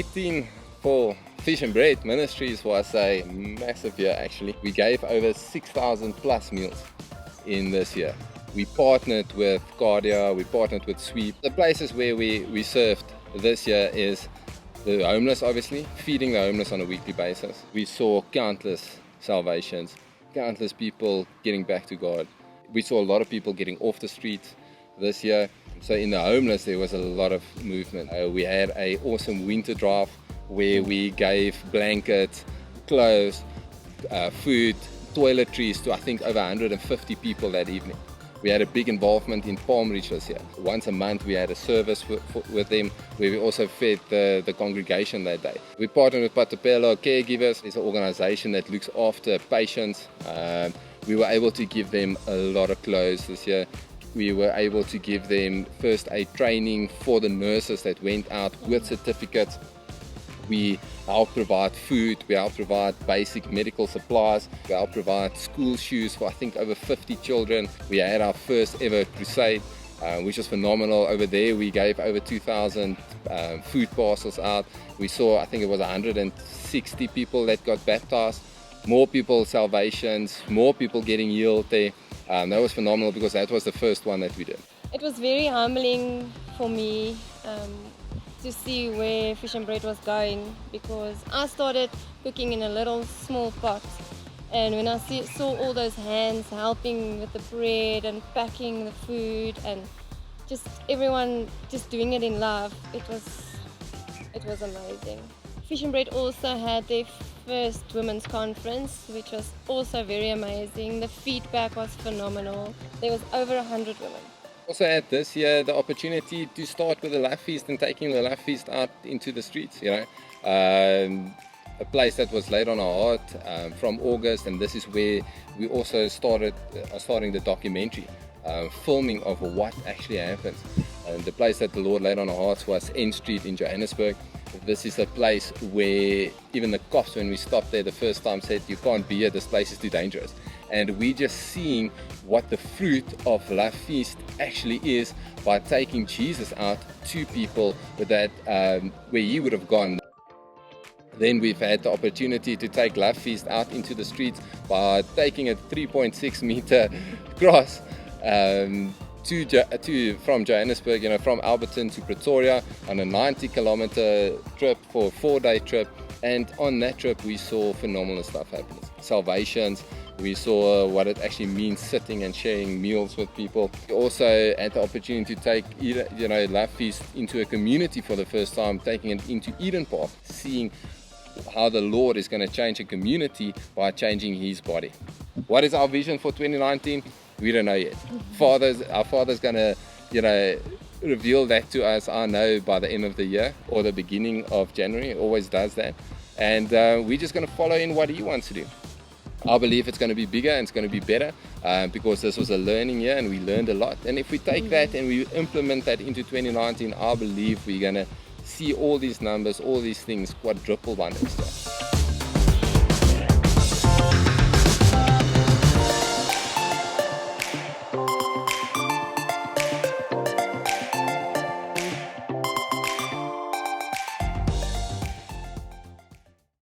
2018 for Fish and Bread Ministries was a massive year actually. We gave over 6,000 plus meals in this year. We partnered with Cardia, we partnered with Sweep. The places where we served this year is the homeless, obviously, feeding the homeless on a weekly basis. We saw countless salvations, countless people getting back to God. We saw a lot of people getting off the streets this year. So in the homeless, there was a lot of movement. We had an awesome winter drive where we gave blankets, clothes, food, toiletries to I think over 150 people that evening. We had a big involvement in Palm Reach this year. Once a month we had a service with them where we also fed the congregation that day. We partnered with Patapelo Caregivers. It's an organization that looks after patients. We were able to give them a lot of clothes this year. We were able to give them first aid training for the nurses that went out with certificates. We help provide food, we help provide basic medical supplies, we help provide school shoes for I think over 50 children. We had our first ever crusade, which was phenomenal. Over there we gave over 2,000 food parcels out. We saw I think it was 160 people that got baptized, more people salvations, more people getting healed there. That was phenomenal because that was the first one that we did. It was very humbling for me to see where Fish and Bread was going, because I started cooking in a little small pot, and when I saw all those hands helping with the bread and packing the food and just everyone just doing it in love, it was amazing. Fish and Bread also had their first women's conference, which was also very amazing. The feedback was phenomenal. There was over 100 women. Also had this year the opportunity to start with the Life Feast and taking the Life Feast out into the streets, a place that was laid on our heart from August, and this is where we also starting the documentary, filming of what actually happens. The place that the Lord laid on our hearts was N Street in Johannesburg. This is a place where even the cops, when we stopped there the first time, said you can't be here, this place is too dangerous. And we just seeing what the fruit of Life Feast actually is by taking Jesus out to people that where he would have gone. Then we've had the opportunity to take Life Feast out into the streets by taking a 3.6 meter cross from Johannesburg, from Alberton to Pretoria on a 90-kilometer trip for a 4-day trip. And on that trip we saw phenomenal stuff happening. Salvations, we saw what it actually means sitting and sharing meals with people. We also had the opportunity to take Life Feast into a community for the first time, taking it into Eden Park, seeing how the Lord is going to change a community by changing his body. What is our vision for 2019? We don't know yet. Our Father's going to, reveal that to us, I know, by the end of the year or the beginning of January. It always does that. And we're just going to follow in what he wants to do. I believe it's going to be bigger and it's going to be better because this was a learning year and we learned a lot. And if we take that and we implement that into 2019, I believe we're going to see all these numbers, all these things quadruple by next year.